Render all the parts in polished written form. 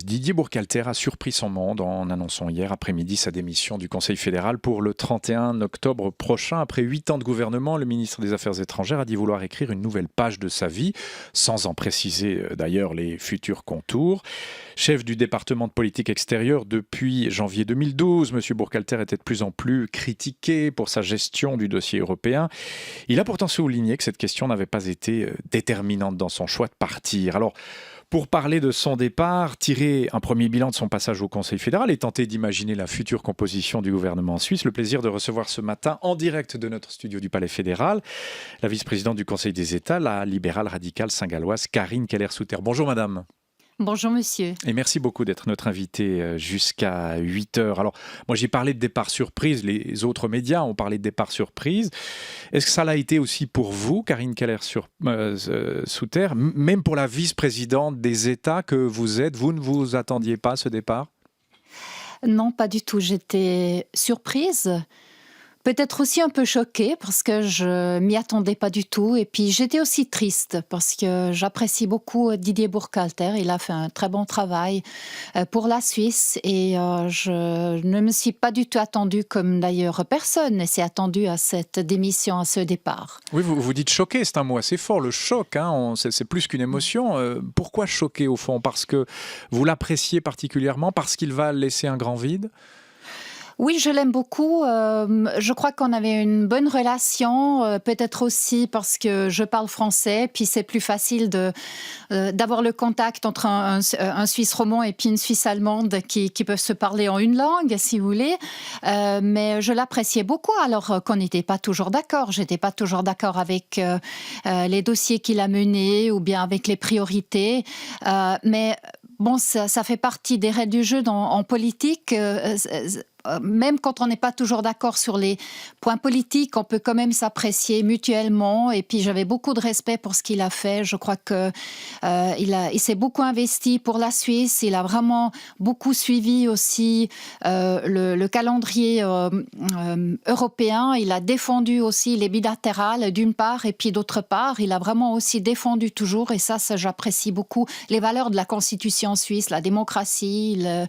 Didier Burkhalter a surpris son monde en annonçant hier après-midi sa démission du Conseil fédéral pour le 31 octobre prochain. Après 8 ans de gouvernement, le ministre des Affaires étrangères a dit vouloir écrire une nouvelle page de sa vie, sans en préciser d'ailleurs les futurs contours. Chef du département de politique extérieure depuis janvier 2012, M. Burkhalter était de plus en plus critiqué pour sa gestion du dossier européen. Il a pourtant souligné que cette question n'avait pas été déterminante dans son choix de partir. Alors, pour parler de son départ, tirer un premier bilan de son passage au Conseil fédéral et tenter d'imaginer la future composition du gouvernement suisse, le plaisir de recevoir ce matin en direct de notre studio du Palais fédéral la vice-présidente du Conseil des États, la libérale radicale saint-galloise Karine Keller-Souter. Bonjour madame. Bonjour monsieur. Et merci beaucoup d'être notre invité jusqu'à 8h. Alors, moi j'ai parlé de départ surprise, les autres médias ont parlé de départ surprise. Est-ce que ça l'a été aussi pour vous, Karine Keller-Souter, même pour la vice-présidente des États que vous êtes, vous ne vous attendiez pas à ce départ ? Non, pas du tout. J'étais surprise. Peut-être aussi un peu choquée parce que je m'y attendais pas du tout. Et puis j'étais aussi triste parce que j'apprécie beaucoup Didier Burkhalter. Il a fait un très bon travail pour la Suisse et je ne me suis pas du tout attendue, comme d'ailleurs personne ne s'est attendu à cette démission, à ce départ. Oui, vous dites choqué, c'est un mot assez fort, le choc, hein, c'est plus qu'une émotion. Pourquoi choqué au fond ? Parce que vous l'appréciez particulièrement, parce qu'il va laisser un grand vide ? Oui, je l'aime beaucoup. Je crois qu'on avait une bonne relation, peut-être aussi parce que je parle français, puis c'est plus facile d'avoir le contact entre un Suisse romand et puis une Suisse allemande qui peuvent se parler en une langue, si vous voulez. Mais je l'appréciais beaucoup, alors qu'on n'était pas toujours d'accord. J'étais pas toujours d'accord avec les dossiers qu'il a menés ou bien avec les priorités. Mais bon, ça fait partie des règles du jeu en politique. Même quand on n'est pas toujours d'accord sur les points politiques, on peut quand même s'apprécier mutuellement. Et puis j'avais beaucoup de respect pour ce qu'il a fait. Je crois que il s'est beaucoup investi pour la Suisse. Il a vraiment beaucoup suivi aussi le calendrier européen. Il a défendu aussi les bilatérales d'une part et puis d'autre part. Il a vraiment aussi défendu toujours, et ça j'apprécie beaucoup, les valeurs de la Constitution suisse, la démocratie. Il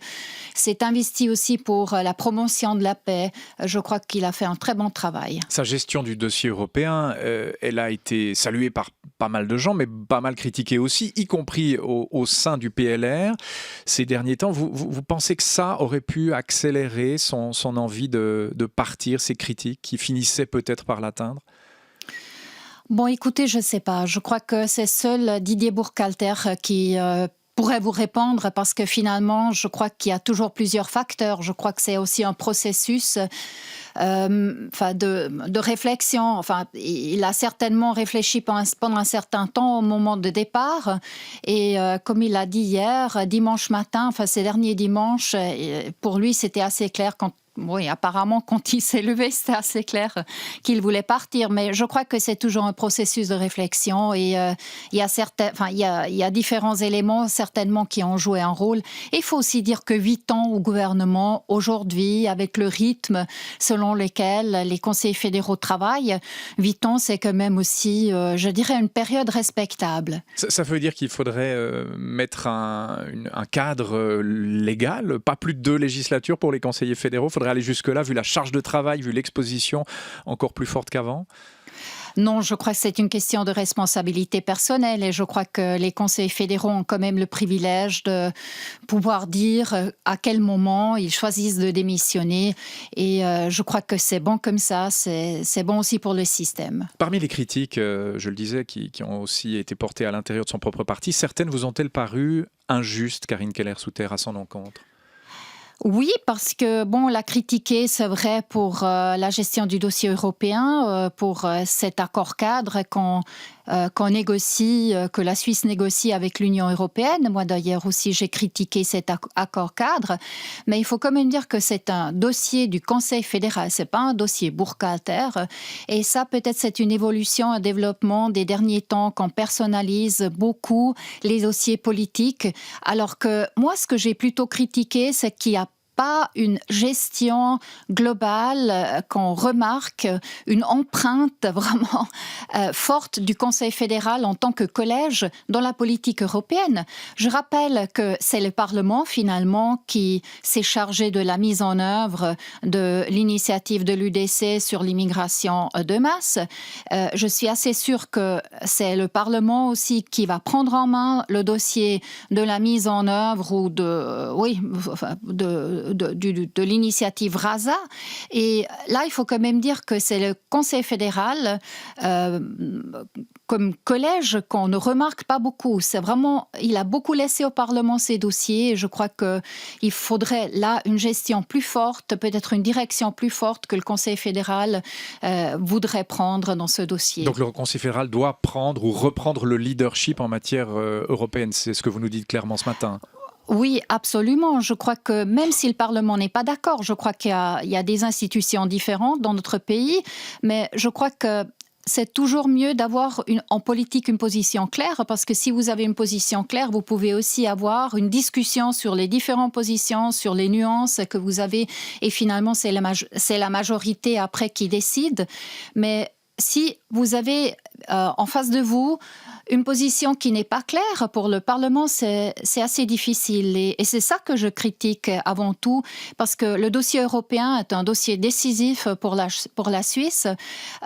s'est investi aussi pour la promotion de la paix. Je crois qu'il a fait un très bon travail. Sa gestion du dossier européen, elle a été saluée par pas mal de gens, mais pas mal critiquée aussi, y compris au sein du PLR. Ces derniers temps, vous pensez que ça aurait pu accélérer son envie de partir, ses critiques qui finissaient peut-être par l'atteindre ? Bon, écoutez, je ne sais pas. Je crois que c'est seul Didier Burkhalter qui pourrait vous répondre, parce que finalement, je crois qu'il y a toujours plusieurs facteurs. Je crois que c'est aussi un processus de réflexion. Enfin, il a certainement réfléchi pendant un certain temps au moment de départ. Et comme il l'a dit hier, dimanche matin, enfin ces derniers dimanches, pour lui, c'était assez clair Oui, apparemment, quand il s'est levé, c'était assez clair qu'il voulait partir. Mais je crois que c'est toujours un processus de réflexion et il y a différents éléments certainement qui ont joué un rôle. Et il faut aussi dire que 8 ans au gouvernement, aujourd'hui, avec le rythme selon lequel les conseillers fédéraux travaillent, 8 ans, c'est quand même aussi, je dirais, une période respectable. Ça veut dire qu'il faudrait mettre un cadre légal, pas plus de 2 législatures pour les conseillers fédéraux. Il faudrait aller jusque-là, vu la charge de travail, vu l'exposition encore plus forte qu'avant ? Non, je crois que c'est une question de responsabilité personnelle et je crois que les conseillers fédéraux ont quand même le privilège de pouvoir dire à quel moment ils choisissent de démissionner et je crois que c'est bon comme ça, c'est bon aussi pour le système. Parmi les critiques, je le disais, qui ont aussi été portées à l'intérieur de son propre parti, certaines vous ont-elles paru injustes, Karine Keller-Souter, à son encontre ? Oui, parce que bon, l'a critiqué, c'est vrai, pour la gestion du dossier européen, pour cet accord cadre qu'on négocie, que la Suisse négocie avec l'Union européenne. Moi, d'ailleurs, aussi, j'ai critiqué cet accord cadre. Mais il faut quand même dire que c'est un dossier du Conseil fédéral, c'est pas un dossier Burkhalter. Et ça, peut-être, c'est une évolution, un développement des derniers temps qu'on personnalise beaucoup les dossiers politiques. Alors que moi, ce que j'ai plutôt critiqué, c'est qu'il y a pas une gestion globale qu'on remarque, une empreinte vraiment forte du Conseil fédéral en tant que collège dans la politique européenne. Je rappelle que c'est le Parlement finalement qui s'est chargé de la mise en œuvre de l'initiative de l'UDC sur l'immigration de masse. Je suis assez sûre que c'est le Parlement aussi qui va prendre en main le dossier de la mise en œuvre ou de l'initiative RASA. Et là, il faut quand même dire que c'est le Conseil fédéral comme collège qu'on ne remarque pas beaucoup. C'est vraiment, il a beaucoup laissé au Parlement ces dossiers. Et je crois qu'il faudrait là une gestion plus forte, peut-être une direction plus forte que le Conseil fédéral voudrait prendre dans ce dossier. Donc le Conseil fédéral doit prendre ou reprendre le leadership en matière européenne. C'est ce que vous nous dites clairement ce matin. Oui, absolument. Je crois que même si le Parlement n'est pas d'accord, je crois qu'il y a des institutions différentes dans notre pays, mais je crois que c'est toujours mieux d'avoir en politique une position claire, parce que si vous avez une position claire, vous pouvez aussi avoir une discussion sur les différentes positions, sur les nuances que vous avez, et finalement c'est la majorité après qui décide. Mais si vous avez en face de vous une position qui n'est pas claire pour le Parlement, c'est assez difficile. Et c'est ça que je critique avant tout, parce que le dossier européen est un dossier décisif pour la Suisse.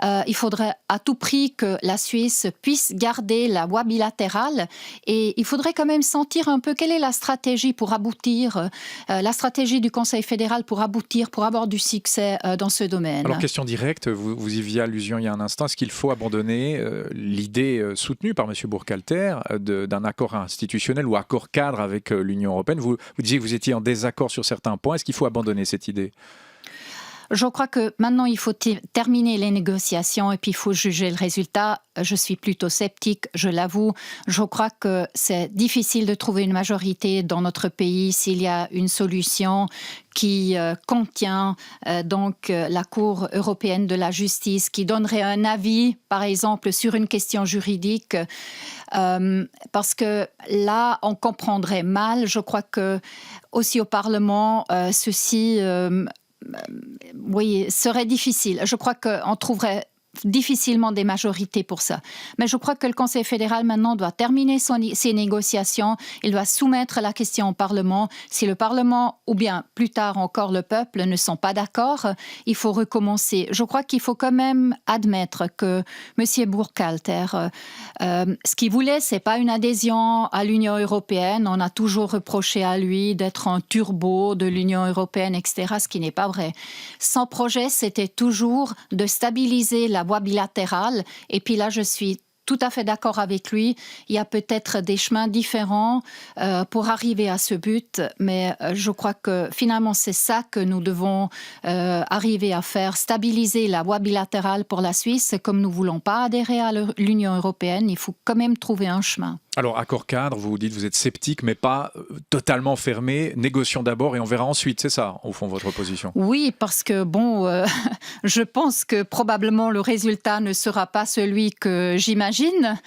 Il faudrait à tout prix que la Suisse puisse garder la voie bilatérale. Et il faudrait quand même sentir un peu quelle est la stratégie pour aboutir, la stratégie du Conseil fédéral pour aboutir, pour avoir du succès dans ce domaine. Alors, question directe, vous y faisiez allusion il y a un instant, est-ce qu'il faut abandonner l'idée soutenue par M. Burkhalter d'un accord institutionnel ou accord cadre avec l'Union européenne? Vous disiez que vous étiez en désaccord sur certains points. Est-ce qu'il faut abandonner cette idée? Je crois que maintenant, il faut terminer les négociations et puis il faut juger le résultat. Je suis plutôt sceptique, je l'avoue. Je crois que c'est difficile de trouver une majorité dans notre pays s'il y a une solution qui contient donc la Cour européenne de la justice, qui donnerait un avis, par exemple, sur une question juridique. Parce que là, on comprendrait mal. Je crois que aussi au Parlement, ceci... oui, serait difficile. Je crois qu'on trouverait difficilement des majorités pour ça. Mais je crois que le Conseil fédéral maintenant doit terminer ses négociations. Il doit soumettre la question au Parlement. Si le Parlement, ou bien plus tard encore le peuple, ne sont pas d'accord, il faut recommencer. Je crois qu'il faut quand même admettre que M. Burkhalter, ce qu'il voulait, c'est pas une adhésion à l'Union européenne. On a toujours reproché à lui d'être un turbo de l'Union européenne, etc., ce qui n'est pas vrai. Son projet, c'était toujours de stabiliser la voie bilatérale. Et puis là, je suis tout à fait d'accord avec lui. Il y a peut-être des chemins différents pour arriver à ce but, mais je crois que finalement, c'est ça que nous devons arriver à faire, stabiliser la voie bilatérale pour la Suisse. Comme nous ne voulons pas adhérer à l'Union européenne, il faut quand même trouver un chemin. Alors, accord cadre, vous dites vous êtes sceptique, mais pas totalement fermé. Négocions d'abord et on verra ensuite, c'est ça, au fond, votre position? Oui, parce que, je pense que probablement le résultat ne sera pas celui que j'imagine,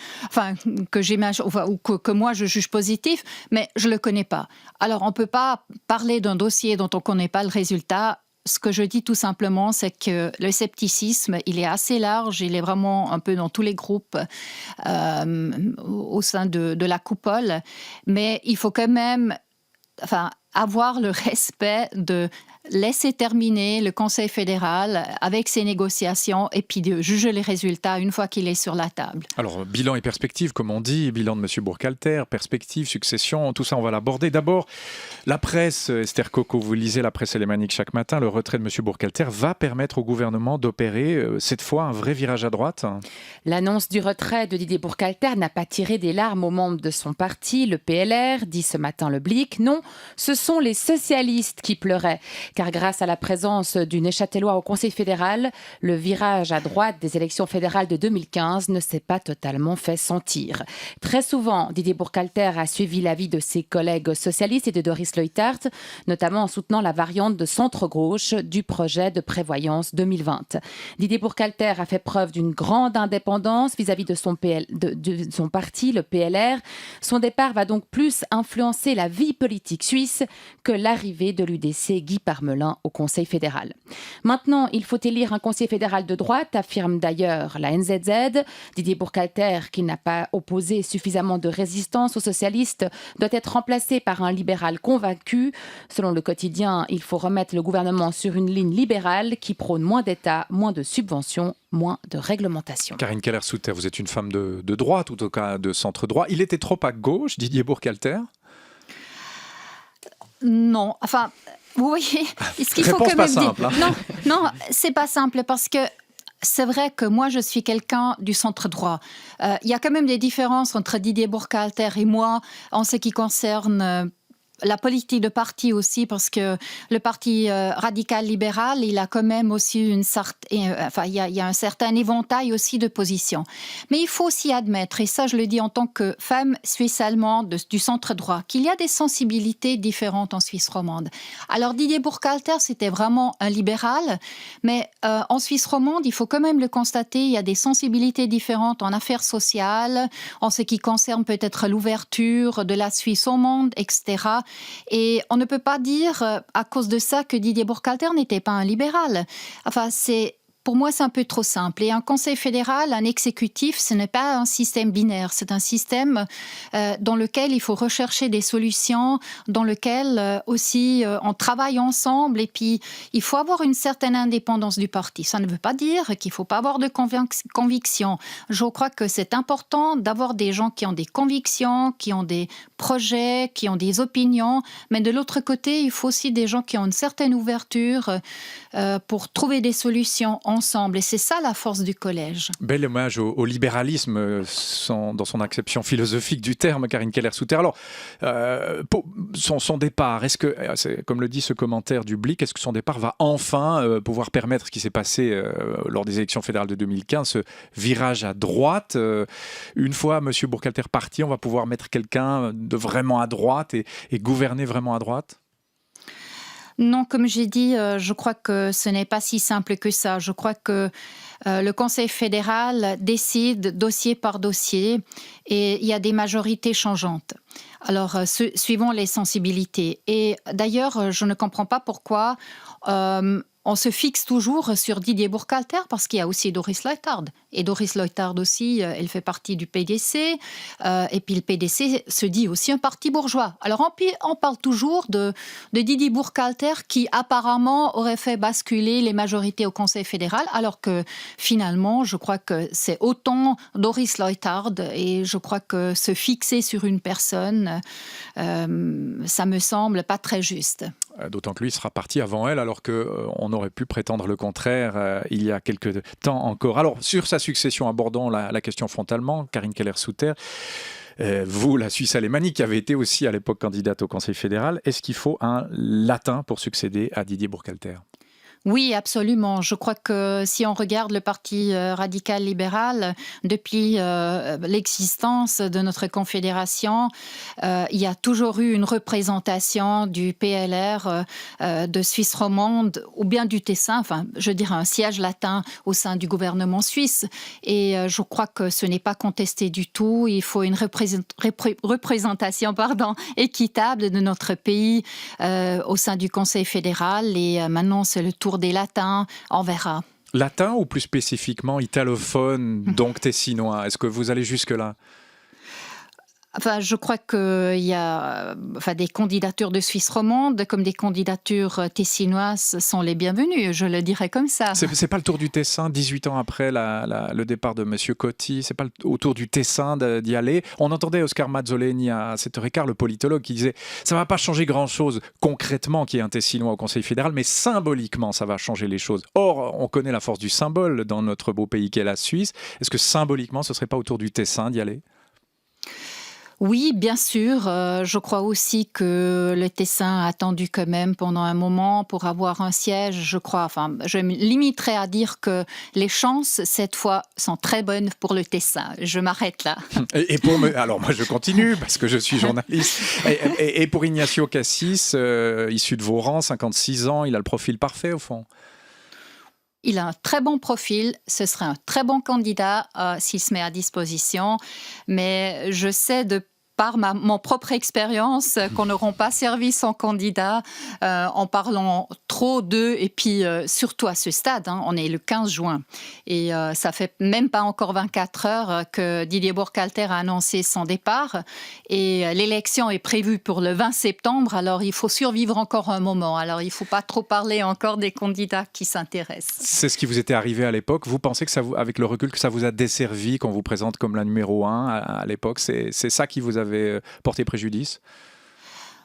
ou que moi je juge positif, mais je ne le connais pas. Alors, on ne peut pas parler d'un dossier dont on ne connaît pas le résultat. Ce que je dis tout simplement, c'est que le scepticisme, il est assez large, il est vraiment un peu dans tous les groupes au sein de la coupole, mais il faut quand même avoir le respect de laisser terminer le Conseil fédéral avec ses négociations et puis de juger les résultats une fois qu'il est sur la table. Alors, bilan et perspective, comme on dit, bilan de M. Burkhalter, perspective, succession, tout ça, on va l'aborder. D'abord, la presse, Esther Coco, vous lisez la presse alémanique chaque matin, le retrait de M. Burkhalter va permettre au gouvernement d'opérer, cette fois, un vrai virage à droite? L'annonce du retrait de Didier Burkhalter n'a pas tiré des larmes aux membres de son parti, le PLR, dit ce matin le Blick. Non, ce sont les socialistes qui pleuraient. car grâce à la présence du Neuchâtelois au Conseil fédéral, le virage à droite des élections fédérales de 2015 ne s'est pas totalement fait sentir. Très souvent, Didier Burkhalter a suivi l'avis de ses collègues socialistes et de Doris Leuthard, notamment en soutenant la variante de centre-gauche du projet de prévoyance 2020. Didier Burkhalter a fait preuve d'une grande indépendance vis-à-vis de son parti, le PLR. Son départ va donc plus influencer la vie politique suisse que l'arrivée de l'UDC Guy Parmelin au Conseil fédéral. Maintenant, il faut élire un Conseil fédéral de droite, affirme d'ailleurs la NZZ. Didier Burkhalter, qui n'a pas opposé suffisamment de résistance aux socialistes, doit être remplacé par un libéral convaincu. Selon le quotidien, il faut remettre le gouvernement sur une ligne libérale qui prône moins d'État, moins de subventions, moins de réglementation. Karine Keller-Souter, vous êtes une femme de droite, ou en tout cas de centre-droit. Il était trop à gauche, Didier Burkhalter? Non, enfin, oui. Est-ce qu'il faut Réponse quand pas même simple, dire... hein. Non, c'est pas simple parce que c'est vrai que moi, je suis quelqu'un du centre-droit. Il y a quand même des différences entre Didier Burkhalter et moi en ce qui concerne la politique de parti aussi, parce que le parti radical libéral, il a quand même aussi il y a un certain éventail aussi de positions. Mais il faut aussi admettre, et ça je le dis en tant que femme suisse-allemande du centre-droit, qu'il y a des sensibilités différentes en Suisse romande. Alors Didier Burkhalter, c'était vraiment un libéral, mais en Suisse romande, il faut quand même le constater, il y a des sensibilités différentes en affaires sociales, en ce qui concerne peut-être l'ouverture de la Suisse au monde, etc. Et on ne peut pas dire, à cause de ça, que Didier Burkhalter n'était pas un libéral. Enfin, pour moi, c'est un peu trop simple. Et un conseil fédéral, un exécutif, ce n'est pas un système binaire. C'est un système dans lequel il faut rechercher des solutions, dans lequel aussi on travaille ensemble. Et puis, il faut avoir une certaine indépendance du parti. Ça ne veut pas dire qu'il ne faut pas avoir de convictions. Je crois que c'est important d'avoir des gens qui ont des convictions, qui ont des projets, qui ont des opinions. Mais de l'autre côté, il faut aussi des gens qui ont une certaine ouverture pour trouver des solutions ensemble. Et c'est ça la force du collège. Bel hommage au libéralisme dans son acception philosophique du terme, Karine Keller-Souter. Alors, pour son départ, est-ce que, comme le dit ce commentaire du Blick, est-ce que son départ va enfin pouvoir permettre ce qui s'est passé lors des élections fédérales de 2015, ce virage à droite? Une fois M. Burkhalter parti, on va pouvoir mettre quelqu'un de vraiment à droite et gouverner vraiment à droite? Non, comme j'ai dit, je crois que ce n'est pas si simple que ça. Je crois que le Conseil fédéral décide dossier par dossier et il y a des majorités changeantes. Alors, suivons les sensibilités. Et d'ailleurs, je ne comprends pas pourquoi on se fixe toujours sur Didier Burkhalter, parce qu'il y a aussi Doris Leuthard. Et Doris Leuthard aussi, elle fait partie du PDC. Et puis le PDC se dit aussi un parti bourgeois. Alors on parle toujours de Didier Burkhalter qui apparemment aurait fait basculer les majorités au Conseil fédéral, alors que finalement, je crois que c'est autant Doris Leuthard. Et je crois que se fixer sur une personne, ça me semble pas très juste. D'autant que lui sera parti avant elle, alors qu'on aurait pu prétendre le contraire il y a quelques temps encore. Alors, sur sa succession, abordons la question frontalement. Karine Keller-Souter, vous, la Suisse alémanique, qui avez été aussi à l'époque candidate au Conseil fédéral, est-ce qu'il faut un latin pour succéder à Didier Burkhalter ? Oui, absolument. Je crois que si on regarde le parti radical libéral, depuis l'existence de notre confédération, il y a toujours eu une représentation du PLR de Suisse romande ou bien du Tessin, enfin, je dirais un siège latin au sein du gouvernement suisse. Et je crois que ce n'est pas contesté du tout. Il faut une représentation équitable de notre pays au sein du Conseil fédéral. Et maintenant, c'est le tour des latins, on verra. Latin ou plus spécifiquement italophone, donc tessinois? Est-ce que vous allez jusque-là? Enfin, je crois qu'il y a des candidatures de Suisse romande comme des candidatures tessinoises sont les bienvenues, je le dirais comme ça. C'est pas le tour du Tessin, 18 ans après le départ de M. Coty, c'est pas au tour du Tessin d'y aller. On entendait Oscar Mazzoleni à 7h15, le politologue, qui disait « ça va pas changer grand-chose concrètement qu'il y ait un Tessinois au Conseil fédéral, mais symboliquement, ça va changer les choses. » Or, on connaît la force du symbole dans notre beau pays qu'est la Suisse. Est-ce que symboliquement, ce serait pas au tour du Tessin d'y aller ? Oui, bien sûr. Je crois aussi que le Tessin a attendu quand même pendant un moment pour avoir un siège. Je me limiterai à dire que les chances, cette fois, sont très bonnes pour le Tessin. Je m'arrête là. Alors moi je continue parce que je suis journaliste. Et pour Ignacio Cassis, issu de vos rangs, 56 ans, il a le profil parfait au fond. Il a un très bon profil, ce serait un très bon candidat s'il se met à disposition, mais je sais par mon propre expérience qu'on n'aura pas servi son candidat en parlant trop d'eux et puis surtout à ce stade, on est le 15 juin et ça fait même pas encore 24 heures que Didier Burkhalter a annoncé son départ et l'élection est prévue pour le 20 septembre, alors il faut survivre encore un moment, alors il ne faut pas trop parler encore des candidats qui s'intéressent. C'est ce qui vous était arrivé à l'époque, vous pensez que avec le recul que ça vous a desservi qu'on vous présente comme la numéro 1 à l'époque, c'est ça qui vous avait porté préjudice?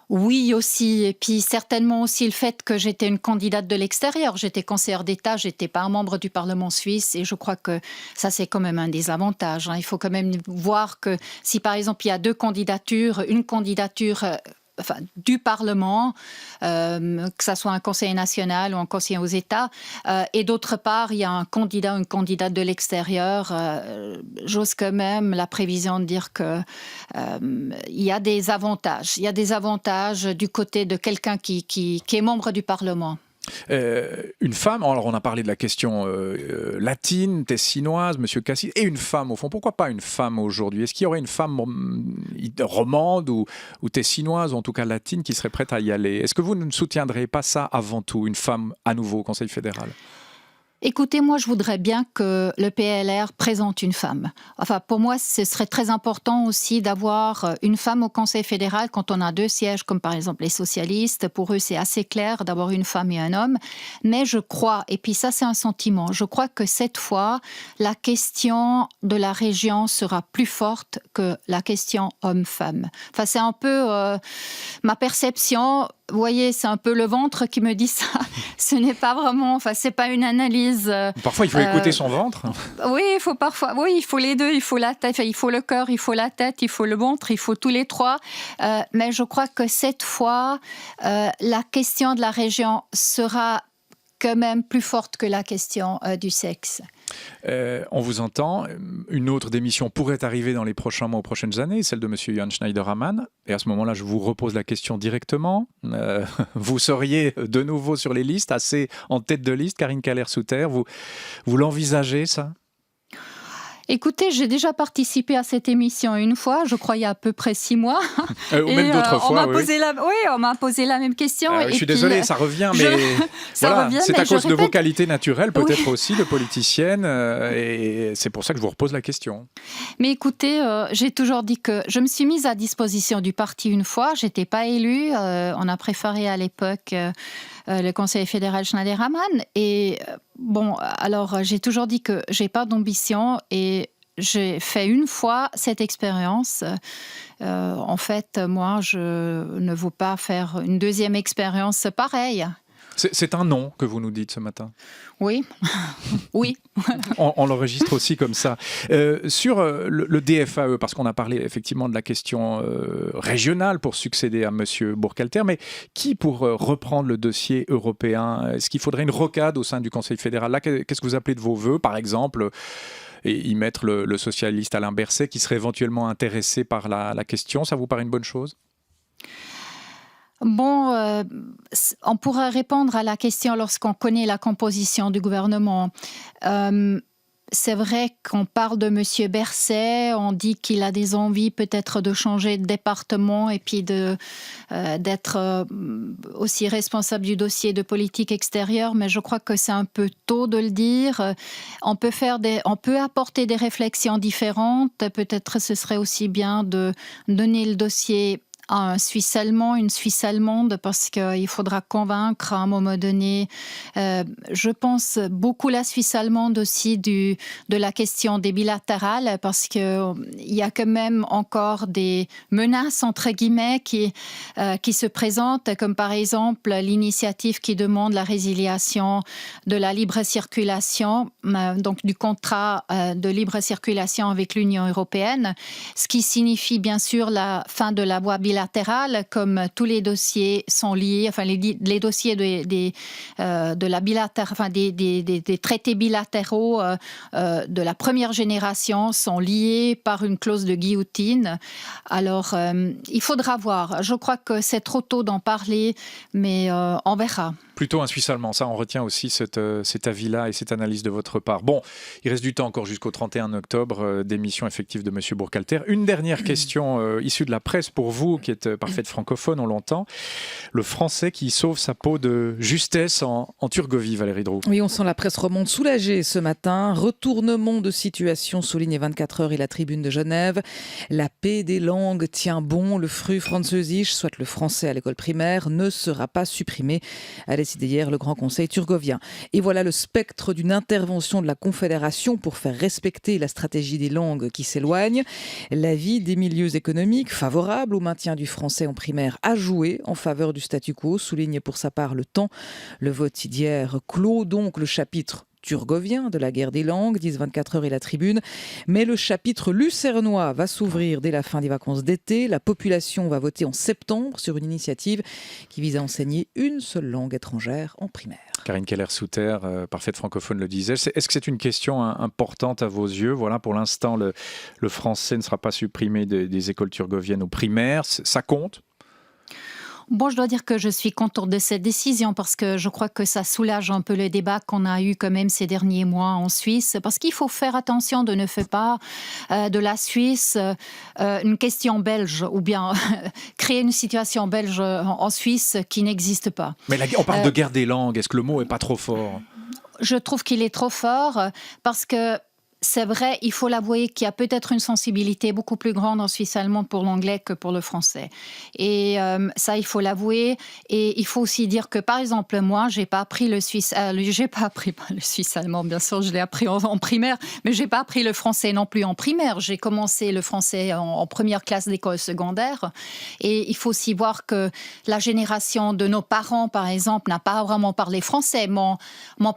Oui, aussi. Et puis certainement aussi le fait que j'étais une candidate de l'extérieur. J'étais conseillère d'État, j'étais pas un membre du Parlement suisse. Et je crois que ça, c'est quand même un désavantage. Il faut quand même voir que si, par exemple, il y a deux candidatures, une candidature du Parlement, que ce soit un conseiller national ou un conseiller aux États, et d'autre part, il y a un candidat ou une candidate de l'extérieur. J'ose quand même la prévision de dire qu'il y a des avantages. Il y a des avantages du côté de quelqu'un qui est membre du Parlement. Une femme, alors on a parlé de la question latine, tessinoise, Monsieur Cassis, et une femme au fond. Pourquoi pas une femme aujourd'hui? Est-ce qu'il y aurait une femme romande ou tessinoise, ou en tout cas latine, qui serait prête à y aller? Est-ce que vous ne soutiendrez pas ça avant tout, une femme à nouveau au Conseil fédéral? Écoutez, moi, je voudrais bien que le PLR présente une femme. Enfin, pour moi, ce serait très important aussi d'avoir une femme au Conseil fédéral quand on a deux sièges, comme par exemple les socialistes. Pour eux, c'est assez clair d'avoir une femme et un homme. Mais je crois, et puis ça, c'est un sentiment, je crois que cette fois, la question de la région sera plus forte que la question homme-femme. Enfin, c'est un peu ma perception. Vous voyez, c'est un peu le ventre qui me dit ça. Ce n'est pas vraiment, c'est pas une analyse. Parfois, il faut écouter son ventre. Oui, il faut les deux. Il faut la tête, il faut le cœur, il faut la tête, il faut le ventre, il faut tous les trois. Mais je crois que cette fois, la question de la région sera quand même plus forte que la question du sexe. On vous entend. Une autre démission pourrait arriver dans les prochains mois ou prochaines années, celle de M. Jan Schneiderman. Et à ce moment-là, je vous repose la question directement. Vous seriez de nouveau sur les listes, assez en tête de liste, Karine Keller-Souter. Vous l'envisagez, ça ? Écoutez, j'ai déjà participé à cette émission une fois, je crois il y a à peu près 6 mois. Ou même d'autres fois, on m'a posé la même question. Je suis désolé, ça revient, mais c'est à cause de vos qualités naturelles, peut-être aussi, de politicienne, et c'est pour ça que je vous repose la question. Mais écoutez, j'ai toujours dit que je me suis mise à disposition du parti une fois, je n'étais pas élue, on a préféré à l'époque le conseiller fédéral Schneiderman, et alors j'ai toujours dit que j'ai pas d'ambition et j'ai fait une fois cette expérience. En fait, moi, je ne veux pas faire une deuxième expérience pareille. C'est un non que vous nous dites ce matin. Oui, oui. On l'enregistre aussi comme ça. Sur le DFAE, parce qu'on a parlé effectivement de la question régionale pour succéder à M. Burkhalter, mais qui pour reprendre le dossier européen? Est-ce qu'il faudrait une rocade au sein du Conseil fédéral? Là, qu'est-ce que vous appelez de vos voeux, par exemple, et y mettre le socialiste Alain Berset qui serait éventuellement intéressé par la question? Ça vous paraît une bonne chose? On pourrait répondre à la question lorsqu'on connaît la composition du gouvernement. C'est vrai qu'on parle de M. Berset, on dit qu'il a des envies peut-être de changer de département et puis d'être aussi responsable du dossier de politique extérieure, mais je crois que c'est un peu tôt de le dire. On peut apporter des réflexions différentes. Peut-être ce serait aussi bien de donner le dossier un Suisse allemand, une Suisse allemande, parce qu'il faudra convaincre à un moment donné. Je pense beaucoup la Suisse allemande aussi de la question des bilatérales, parce qu'il y a quand même encore des menaces, entre guillemets, qui se présentent, comme par exemple l'initiative qui demande la résiliation de la libre circulation, donc du contrat de libre circulation avec l'Union européenne, ce qui signifie bien sûr la fin de la voie bilatérale, comme tous les dossiers sont liés, enfin les dossiers des traités bilatéraux de la première génération sont liés par une clause de guillotine. Alors, il faudra voir. Je crois que c'est trop tôt d'en parler, mais on verra. Plutôt un Suisse allemand, ça on retient aussi cet avis-là et cette analyse de votre part. Bon, il reste du temps encore jusqu'au 31 octobre, démission effective de M. Burkhalter. Une dernière question issue de la presse pour vous, qui êtes parfaite francophone, on l'entend. Le français qui sauve sa peau de justesse en Turgovie, Valérie Droux. Oui, on sent la presse romande soulagée ce matin. Retournement de situation, souligne 24 heures et la Tribune de Genève. La paix des langues tient bon. Le Früh Französisch, soit le français à l'école primaire, ne sera pas supprimé, a décidé hier le Grand Conseil turgovien. Et voilà le spectre d'une intervention de la Confédération pour faire respecter la stratégie des langues qui s'éloigne. L'avis des milieux économiques favorables au maintien du français en primaire a joué en faveur du statu quo, souligne pour sa part le Temps. Le vote d'hier clôt donc le chapitre turgovien de la guerre des langues, disent 24 heures et la Tribune. Mais le chapitre lucernois va s'ouvrir dès la fin des vacances d'été. La population va voter en septembre sur une initiative qui vise à enseigner une seule langue étrangère en primaire. Karine Keller-Souter, parfaite francophone, le disait. Est-ce que c'est une question importante à vos yeux ? Voilà, pour l'instant, le français ne sera pas supprimé des écoles turgoviennes aux primaires. Ça compte ? Bon, je dois dire que je suis contente de cette décision parce que je crois que ça soulage un peu le débat qu'on a eu quand même ces derniers mois en Suisse, parce qu'il faut faire attention de ne faire pas de la Suisse une question belge ou bien créer une situation belge en Suisse qui n'existe pas. Mais on parle de guerre des langues, est-ce que le mot n'est pas trop fort ? Je trouve qu'il est trop fort parce que c'est vrai, il faut l'avouer qu'il y a peut-être une sensibilité beaucoup plus grande en Suisse allemande pour l'anglais que pour le français. Et ça, il faut l'avouer. Et il faut aussi dire que, par exemple, moi, j'ai pas appris le suisse allemand, bien sûr, je l'ai appris en primaire, mais j'ai pas appris le français non plus en primaire. J'ai commencé le français en première classe d'école secondaire. Et il faut aussi voir que la génération de nos parents, par exemple, n'a pas vraiment parlé français. Mon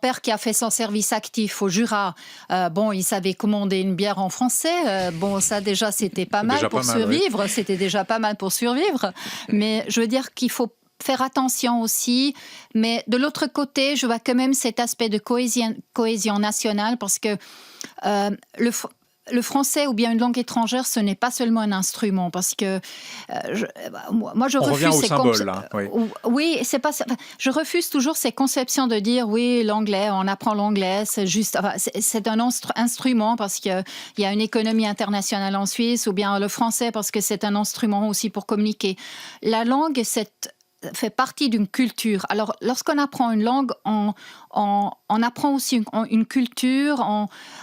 père qui a fait son service actif au Jura, il savait commander une bière en français. Ça déjà, c'était pas mal pour survivre. Oui. C'était déjà pas mal pour survivre. Mais je veux dire qu'il faut faire attention aussi. Mais de l'autre côté, je vois quand même cet aspect de cohésion nationale parce que le français ou bien une langue étrangère, ce n'est pas seulement un instrument, parce que moi je refuse ces conceptions. Oui, c'est pas. Je refuse toujours ces conceptions de dire oui, l'anglais, on apprend l'anglais, c'est juste. C'est un instrument parce qu'il y a une économie internationale en Suisse, ou bien le français parce que c'est un instrument aussi pour communiquer. La langue, fait partie d'une culture. Alors, lorsqu'on apprend une langue, on apprend aussi une culture,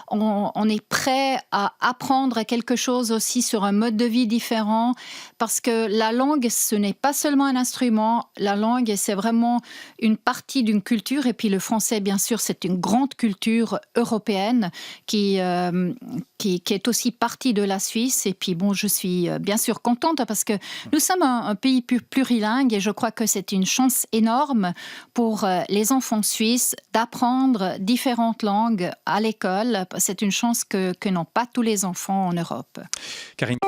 on est prêt à apprendre quelque chose aussi sur un mode de vie différent, parce que la langue, ce n'est pas seulement un instrument, la langue, c'est vraiment une partie d'une culture, et puis le français, bien sûr, c'est une grande culture européenne qui est aussi partie de la Suisse, et puis je suis bien sûr contente, parce que nous sommes un pays plurilingue, et je crois que c'est une chance énorme pour les enfants suisses d'apprendre différentes langues à l'école. C'est une chance que n'ont pas tous les enfants en Europe. Karine.